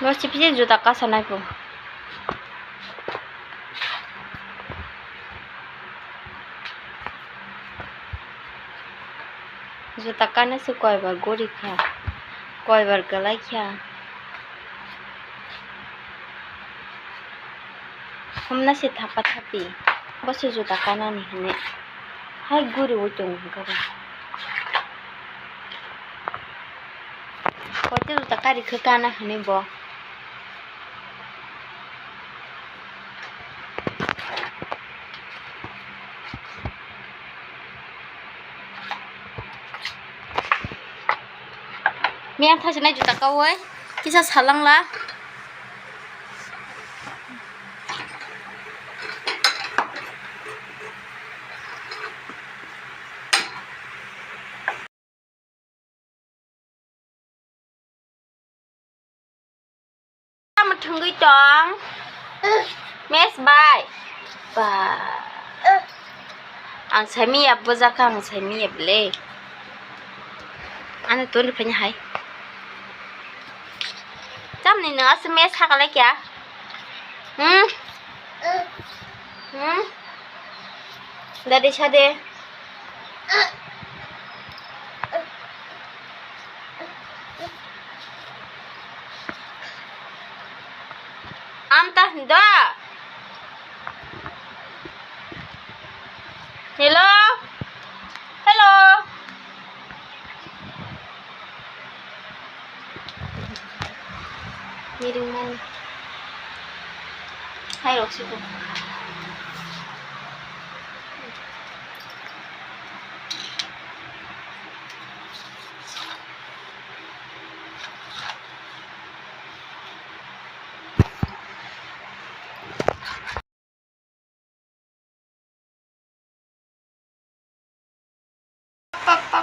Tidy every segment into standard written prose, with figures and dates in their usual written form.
bosi pisi jota kasanai po. Jota kana se koibar gori kya, koibar galai kya. Humna se thapa thapi, bosi jota kanani hine. Hai guri utong gaba. Kote jota kari khakana hine bo. Miang thasnai juta kawai kisa salang la mà thằng chọn mess bye ba ang sami abbo zaka ang sami able ana to ni phanya hai chăm này nữa sms ha lấy kìa ra đi cha đi ta đó hello hello mirik Manya hai rok situ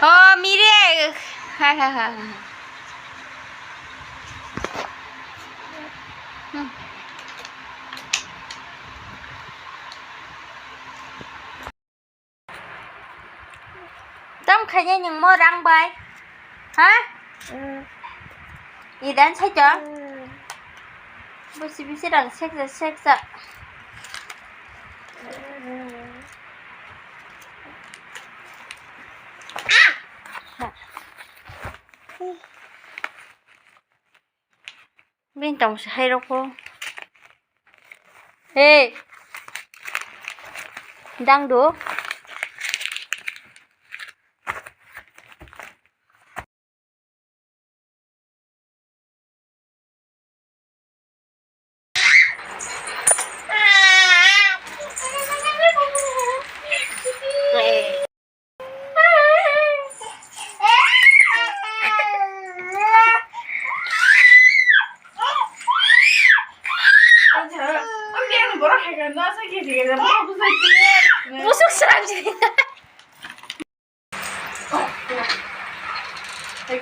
oh mirik hahaha Tóm khai nha những mô răng bay hả? Gì đến thấy chưa? Bố sĩ đằng xếp ra bên trong sẽ hay đâu cô ê đang đổ busuk seram sih. Hey,